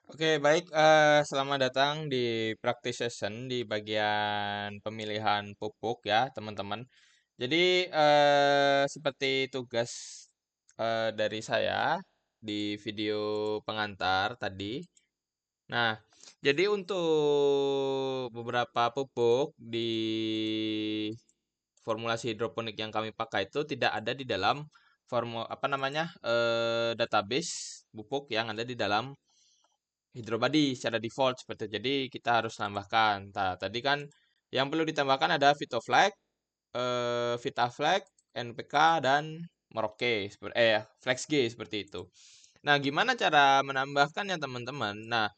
Oke, baik. Selamat datang di practice session di bagian pemilihan pupuk ya, teman-teman. Jadi, seperti tugas dari saya di video pengantar tadi. Nah, jadi untuk beberapa pupuk di formulasi hidroponik yang kami pakai itu tidak ada di dalam database pupuk yang ada di dalam Hydrobody secara default seperti itu. Jadi kita harus tambahkan. Nah, tadi kan yang perlu ditambahkan ada Vitoflag, Vitaflag, NPK dan Merauke FlexG seperti itu. Nah, gimana cara menambahkannya teman-teman? Nah,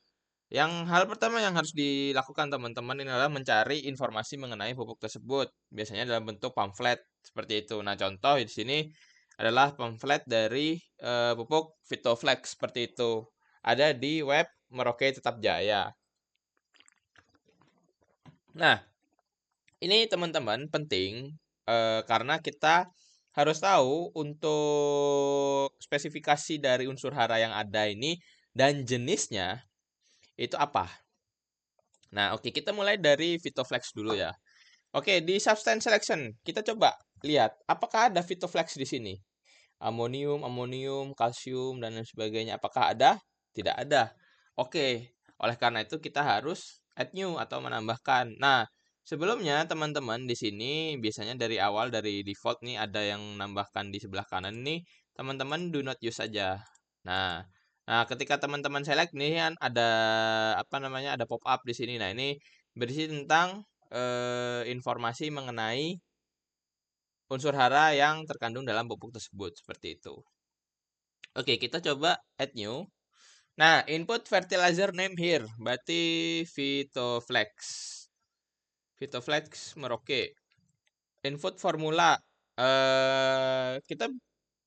hal pertama yang harus dilakukan teman-teman ini adalah mencari informasi mengenai pupuk tersebut. Biasanya dalam bentuk pamflet seperti itu. Nah, contoh di sini adalah pamflet dari pupuk Vitoflex seperti itu. Ada di web Merauke Tetap Jaya. Nah, ini teman-teman penting karena kita harus tahu untuk spesifikasi dari unsur hara yang ada ini dan jenisnya itu apa. Nah, oke, kita mulai dari Vitoflex dulu ya. Oke, di substance selection kita coba lihat apakah ada Vitoflex di sini. Amonium, kalsium dan lain sebagainya. Apakah ada? Tidak ada. Oke, oleh karena itu kita harus add new atau menambahkan. Nah, sebelumnya teman-teman di sini biasanya dari awal dari default nih ada yang menambahkan di sebelah kanan nih, teman-teman do not use saja. Nah, nah ketika teman-teman select nih kan ada ada pop up di sini. Nah, ini berisi tentang informasi mengenai unsur hara yang terkandung dalam pupuk tersebut seperti itu. Oke, kita coba add new. Nah, input fertilizer name here, berarti Vitoflex. Vitoflex Merauke. Input formula, kita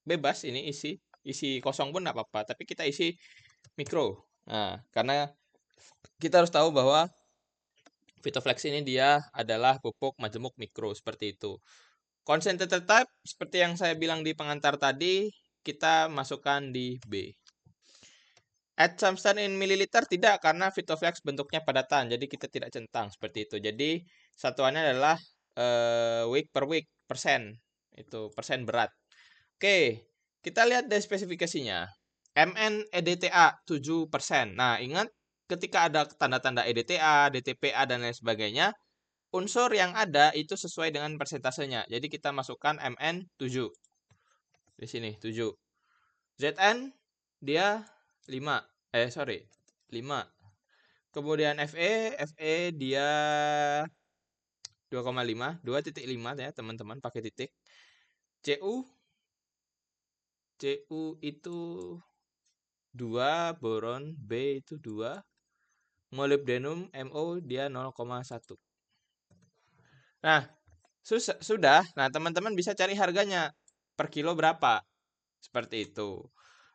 bebas ini isi kosong pun nggak apa-apa, tapi kita isi mikro. Nah, karena kita harus tahu bahwa Vitoflex ini dia adalah pupuk majemuk mikro seperti itu. Concentrated type seperti yang saya bilang di pengantar tadi, kita masukkan di B. Add substance in milliliter tidak karena Vitoflex bentuknya padatan, jadi kita tidak centang seperti itu. Jadi satuannya adalah week per week persen, itu persen berat. Oke, kita lihat dari spesifikasinya. MN EDTA 7%. Nah, ingat ketika ada tanda-tanda EDTA, DTPA dan lain sebagainya, unsur yang ada itu sesuai dengan persentasenya. Jadi kita masukkan MN 7. Di sini 7. ZN dia 5. 5. Kemudian FE dia 2,5, 2,5 ya teman-teman pakai titik. CU itu 2, boron B itu 2, molybdenum MO dia 0,1. Nah, sudah. Nah, teman-teman bisa cari harganya per kilo berapa. Seperti itu.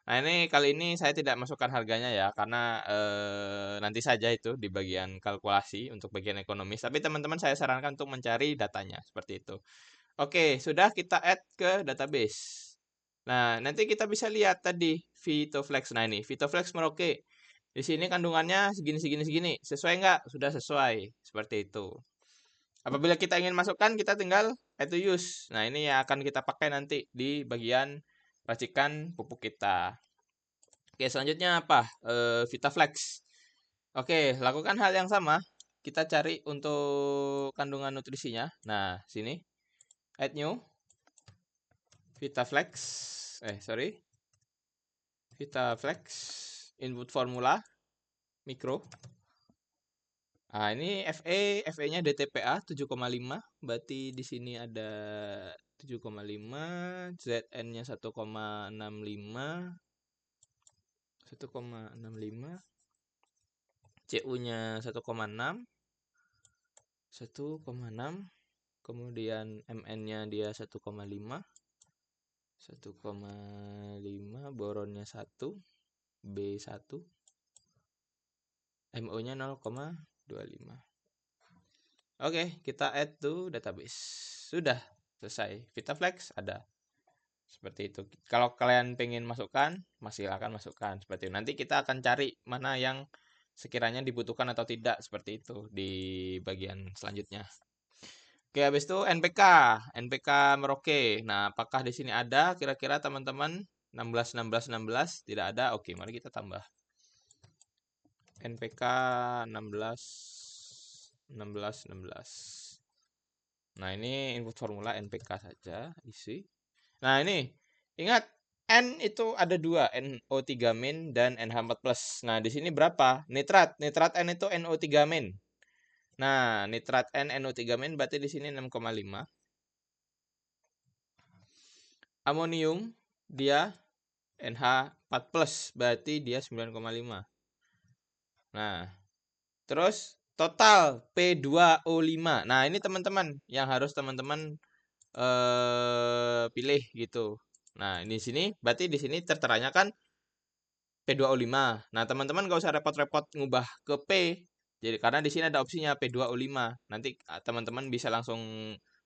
Nah, kali ini saya tidak masukkan harganya ya, karena nanti saja itu di bagian kalkulasi untuk bagian ekonomis. Tapi teman-teman saya sarankan untuk mencari datanya, seperti itu. Oke, sudah kita add ke database. Nah, nanti kita bisa lihat tadi Vitoflex. Nah, ini Vitoflex Merauke. Di sini kandungannya segini. Sesuai nggak? Sudah sesuai. Seperti itu. Apabila kita ingin masukkan, kita tinggal add to use. Nah, ini yang akan kita pakai nanti di bagian racikan pupuk kita. Oke, selanjutnya apa? Vitaflex. Oke, lakukan hal yang sama. Kita cari untuk kandungan nutrisinya. Nah, sini. Add new. Vitaflex. Vitaflex. Input formula. Mikro. Nah, ini FE-nya DTPA 7,5. Berarti di sini ada 7,5, ZN-nya 1,65, CU-nya 1,6, kemudian MN-nya dia 1,5, boronnya 1, B1, MO-nya 0,25. Oke, kita add to database. Sudah selesai. Vitaflex ada. Seperti itu. Kalau kalian pengen masukkan, silakan masukkan seperti itu. Nanti kita akan cari mana yang sekiranya dibutuhkan atau tidak seperti itu di bagian selanjutnya. Oke, habis itu NPK, NPK Merauke. Nah, apakah di sini ada kira-kira teman-teman 16 16 16? Tidak ada. Oke, mari kita tambah. NPK 16 16 16. Nah, ini input formula NPK saja isi. Nah, ini ingat N itu ada dua, NO3 min dan NH4 plus. Nah, di sini berapa? Nitrat. Nitrat N itu NO3 min. Nah, nitrat N NO3 min berarti di sini 6,5. Amonium dia NH4 plus berarti dia 9,5. Nah, terus total P2O5. Nah, ini teman-teman yang harus teman-teman pilih gitu. Nah, di sini berarti di sini terteranya kan P2O5. Nah, teman-teman nggak usah repot-repot ngubah ke P. Jadi karena di sini ada opsinya P2O5. Nanti teman-teman bisa langsung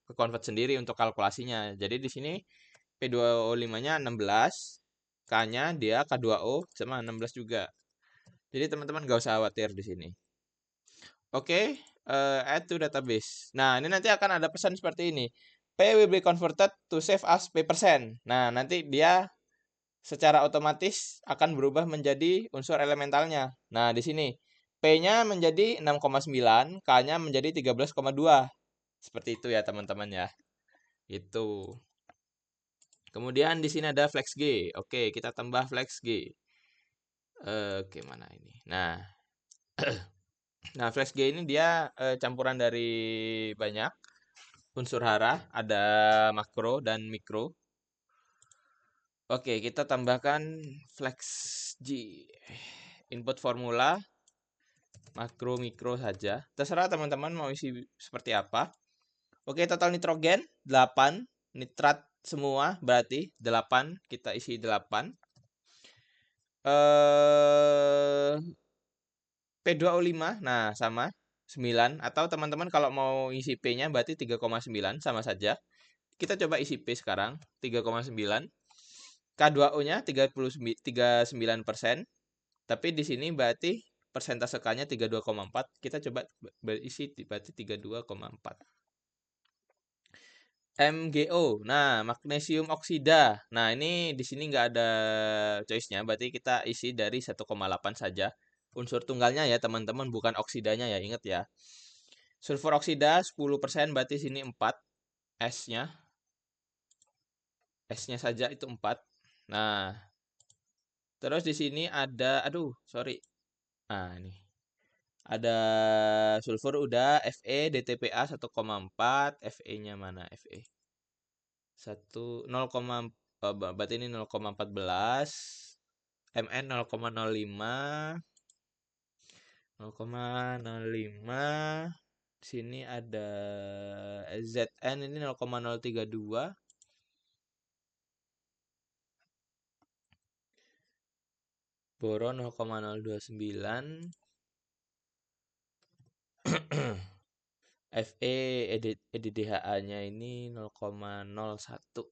ke convert sendiri untuk kalkulasinya. Jadi di sini P2O5-nya 16, K-nya dia K2O sama 16 juga. Jadi teman-teman nggak usah khawatir di sini. Oke, add to database. Nah, ini nanti akan ada pesan seperti ini. P will be converted to save as P%. Nah, nanti dia secara otomatis akan berubah menjadi unsur elementalnya. Nah, di sini P-nya menjadi 6,9, K-nya menjadi 13,2. Seperti itu ya, teman-teman ya. Itu. Kemudian di sini ada flex G. Oke, kita tambah flex G. Oke, mana ini? Nah, nah flex G ini dia campuran dari banyak unsur hara, ada makro dan mikro. Oke, kita tambahkan flex G. Input formula makro mikro saja. Terserah teman-teman mau isi seperti apa. Oke, total nitrogen 8, nitrat semua berarti 8, kita isi 8. P2O5, nah sama 9, atau teman-teman kalau mau isi P-nya berarti 3,9 sama saja. Kita coba isi P sekarang, 3,9. K2O-nya 39%. Tapi di sini berarti persentase K-nya 32,4. Kita coba berisi berarti 32,4. MgO. Nah, magnesium oksida. Nah, ini di sini nggak ada choice-nya, berarti kita isi dari 1,8 saja. Unsur tunggalnya ya, teman-teman, bukan oksidanya ya, ingat ya. Sulfur oksida 10%, berarti sini 4. S-nya. S-nya saja itu 4. Nah, terus di sini ada, aduh, sorry. Nah, ini. Ada sulfur udah, Fe, DTPA 1,4, Fe-nya mana Fe? 0, berarti ini 0,14, Mn 0,05, 0,05. Sini ada Zn ini 0,032. Boron 0,029. Fe EDDHA-nya ini 0,01.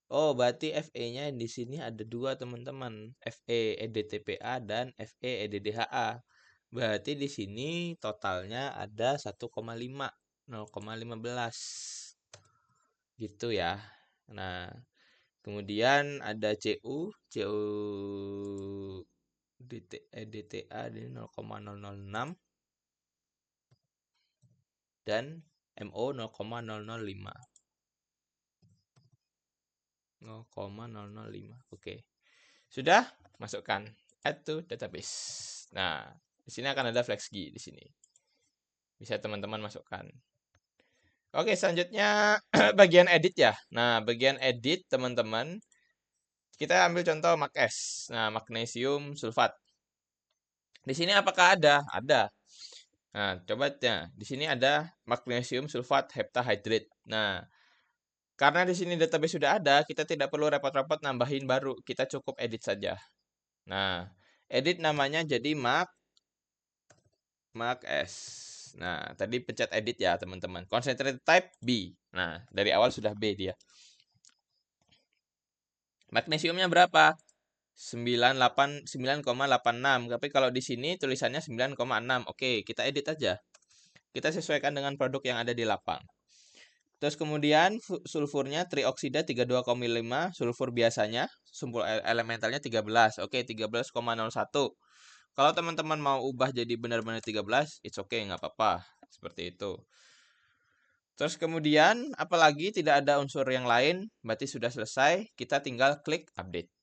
Oh, berarti Fe-nya di sini ada dua, teman-teman. Fe EDTPA dan Fe EDDHA. Berarti di sini totalnya ada 1,5, 0,15. Gitu ya. Nah, kemudian ada Cu DTA ini 0,006 dan MO 0,005. 0,005. Oke. Sudah? Masukkan add to database. Nah, di sini akan ada flex G di sini. Bisa teman-teman masukkan. Oke, selanjutnya bagian edit ya. Nah, bagian edit teman-teman, kita ambil contoh MagS. Nah, magnesium sulfat. Di sini apakah ada? Ada. Nah, coba ya. Di sini ada magnesium sulfat heptahydrate. Nah, karena di sini database sudah ada, kita tidak perlu repot-repot nambahin baru. Kita cukup edit saja. Nah, edit namanya jadi MagS. Nah, tadi pencet edit ya, teman-teman. Concentrate type B. Nah, dari awal sudah B dia. Magnesiumnya berapa? 9,86. Tapi kalau di sini tulisannya 9,6. Oke, kita edit aja. Kita sesuaikan dengan produk yang ada di lapang. Terus kemudian sulfurnya trioksida 32,5, sulfur biasanya, sulfur elementalnya 13. Oke, 13,01. Kalau teman-teman mau ubah jadi benar-benar 13, it's okay, nggak apa-apa. Seperti itu. Terus kemudian, apalagi tidak ada unsur yang lain, berarti sudah selesai. Kita tinggal klik update.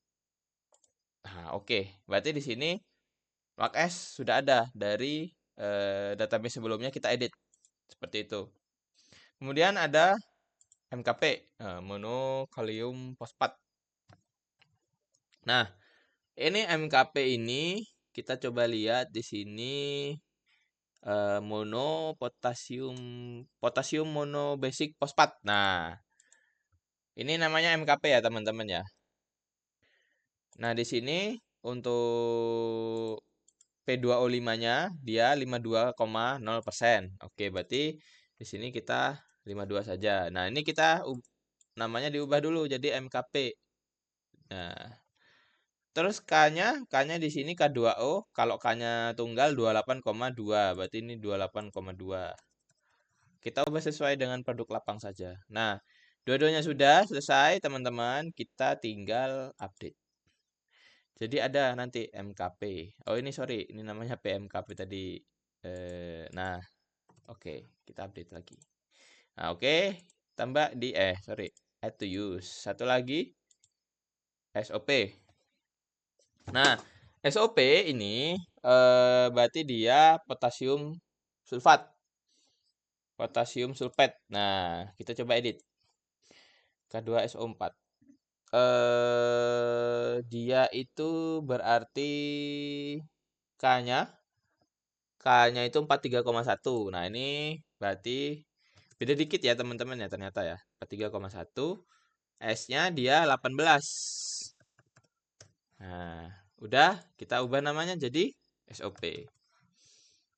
Nah, oke. Berarti di sini LogS sudah ada dari database sebelumnya kita edit. Seperti itu. Kemudian ada MKP, monokalium fosfat. Nah, ini MKP ini kita coba lihat di sini potasium mono basic fosfat. Nah, ini namanya MKP ya teman-teman ya. Nah, di sini untuk P2O5-nya dia 52,0%. Oke, berarti di sini kita 52 saja. Nah, ini kita namanya diubah dulu jadi MKP. Nah, terus K-nya di sini K2O, kalau K-nya tunggal 28,2, berarti ini 28,2. Kita ubah sesuai dengan produk lapang saja. Nah, dua-duanya sudah selesai, teman-teman. Kita tinggal update. Jadi ada nanti MKP. Oh, ini sorry, ini namanya PMKP tadi. Nah, oke, kita update lagi. Nah, oke, tambah di sorry, add to use. Satu lagi SOP. Nah, SOP ini berarti dia potasium sulfat. Potasium sulfat. Nah, kita coba edit. K2SO4. Dia itu berarti K-nya K-nya itu 43,1. Nah, ini berarti beda dikit ya teman-teman ya ternyata ya. 43,1. S-nya dia 18. Nah, udah kita ubah namanya jadi SOP.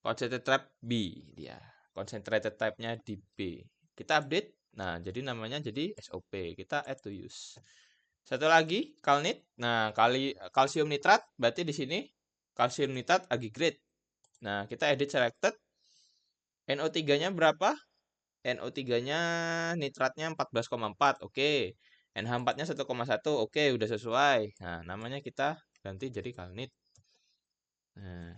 Concentrated type B dia. Concentrated type-nya di B. Kita update. Nah, jadi namanya jadi SOP. Kita add to use. Satu lagi, kalnit. Nah, kalsium nitrat berarti di sini kalsium nitrat aggregate. Nah, kita edit selected. NO3-nya berapa? NO3-nya nitratnya 14,4. Oke. NH4-nya 1,1. Oke, udah sesuai. Nah, namanya kita ganti jadi kalnit. Nah,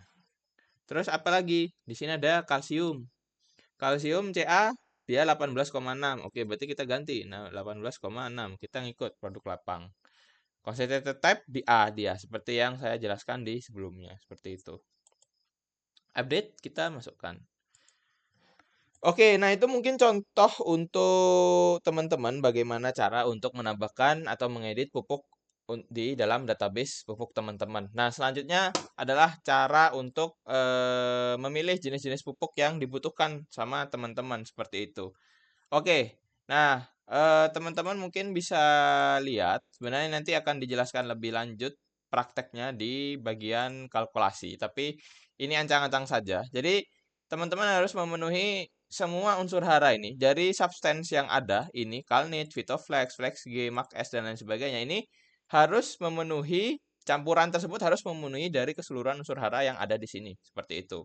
terus apa lagi? Di sini ada kalsium. Kalsium Ca dia 18,6. Oke, berarti kita ganti. Nah, 18,6. Kita ngikut produk lapang. Concentrated type di A dia, seperti yang saya jelaskan di sebelumnya. Seperti itu. Update, kita masukkan. Oke, nah itu mungkin contoh untuk teman-teman bagaimana cara untuk menambahkan atau mengedit pupuk di dalam database pupuk teman-teman. Nah, selanjutnya adalah cara untuk memilih jenis-jenis pupuk yang dibutuhkan sama teman-teman seperti itu. Oke, nah teman-teman mungkin bisa lihat sebenarnya nanti akan dijelaskan lebih lanjut prakteknya di bagian kalkulasi, tapi ini ancang-ancang saja. Jadi teman-teman harus memenuhi semua unsur hara ini dari substance yang ada ini Kalnit, Vitoflex, Flex G, Max S dan lain sebagainya ini harus memenuhi campuran tersebut harus memenuhi dari keseluruhan unsur hara yang ada di sini seperti itu.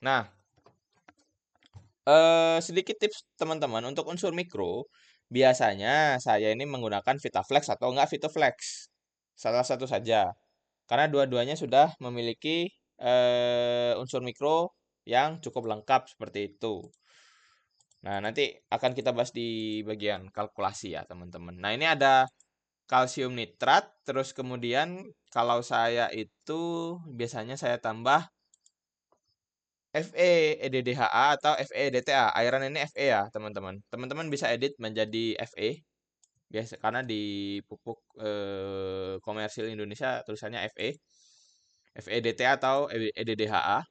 Nah, sedikit tips teman-teman untuk unsur mikro biasanya saya ini menggunakan Vitaflex atau enggak Vitoflex. Salah satu saja. Karena dua-duanya sudah memiliki unsur mikro yang cukup lengkap seperti itu. Nah, nanti akan kita bahas di bagian kalkulasi ya, teman-teman. Nah, ini ada kalsium nitrat, terus kemudian kalau saya itu biasanya saya tambah FeEDDHA atau FeDTA. Airan ini Fe ya, teman-teman. Teman-teman bisa edit menjadi Fe. Biasa karena di pupuk komersil Indonesia tulisannya Fe. FeDTA atau EDDHA.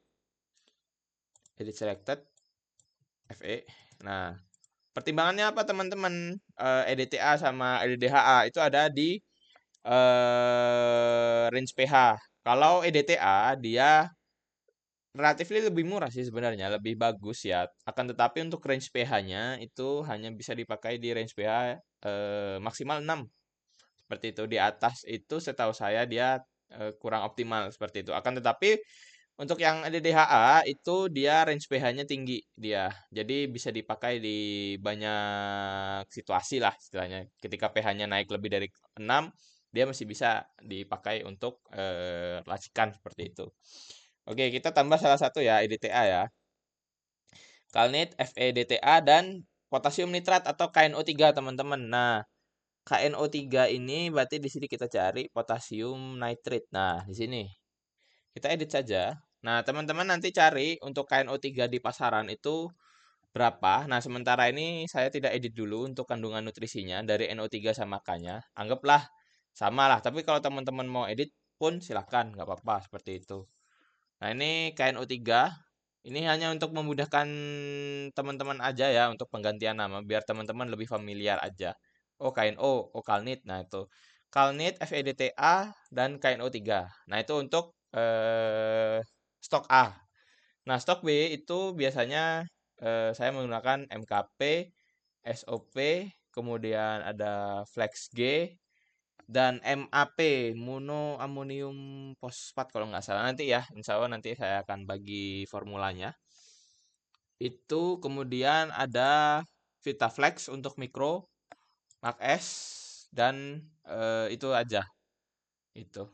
Edit selected Fe. Nah, pertimbangannya apa teman-teman? EDTA sama EDDHA itu ada di range pH. Kalau EDTA dia relatif lebih murah sih sebenarnya, lebih bagus ya. Akan tetapi untuk range pH-nya itu hanya bisa dipakai di range pH maksimal 6. seperti itu. Di atas itu setahu saya dia kurang optimal seperti itu. Akan tetapi untuk yang DDHA itu dia range pH-nya tinggi dia. Jadi bisa dipakai di banyak situasi lah istilahnya. Ketika pH-nya naik lebih dari 6, dia masih bisa dipakai untuk racikan seperti itu. Oke, kita tambah salah satu ya EDTA ya. Kalnit, FeDTA dan potasium nitrat atau KNO3 teman-teman. Nah, KNO3 ini berarti di sini kita cari potasium nitrate. Nah, di sini kita edit saja. Nah, teman-teman nanti cari untuk KNO3 di pasaran itu berapa. Nah, sementara ini saya tidak edit dulu untuk kandungan nutrisinya dari NO3 sama K-nya. Anggaplah sama lah. Tapi kalau teman-teman mau edit pun silahkan, nggak apa-apa seperti itu. Nah, ini KNO3. Ini hanya untuk memudahkan teman-teman aja ya untuk penggantian nama biar teman-teman lebih familiar aja. Oh, KNO, oh Kalnit. Nah, itu. Kalnit, FeDTA dan KNO3. Nah, itu untuk stok A. Nah, stok B itu biasanya saya menggunakan MKP, SOP, kemudian ada Flex G, dan MAP, monoamonium fosfat kalau nggak salah. Nanti ya, insya Allah nanti saya akan bagi formulanya. Itu kemudian ada Vitaflex untuk mikro, Max S, dan itu aja. Itu.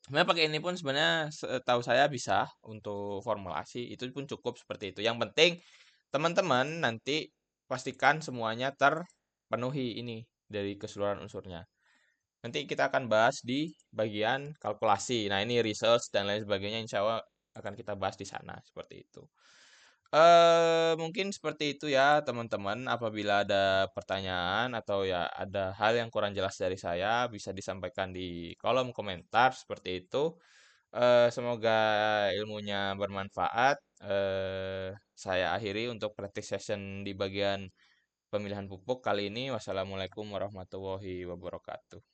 Sebenarnya pakai ini pun sebenarnya setahu saya bisa untuk formulasi itu pun cukup seperti itu. Yang penting teman-teman nanti pastikan semuanya terpenuhi ini dari keseluruhan unsurnya. Nanti kita akan bahas di bagian kalkulasi. Nah, ini research dan lain sebagainya insya Allah akan kita bahas di sana seperti itu. Mungkin seperti itu ya teman-teman. Apabila ada pertanyaan atau ya ada hal yang kurang jelas dari saya bisa disampaikan di kolom komentar seperti itu. Semoga ilmunya bermanfaat. Saya akhiri untuk practice session di bagian pemilihan pupuk kali ini. Wassalamualaikum warahmatullahi wabarakatuh.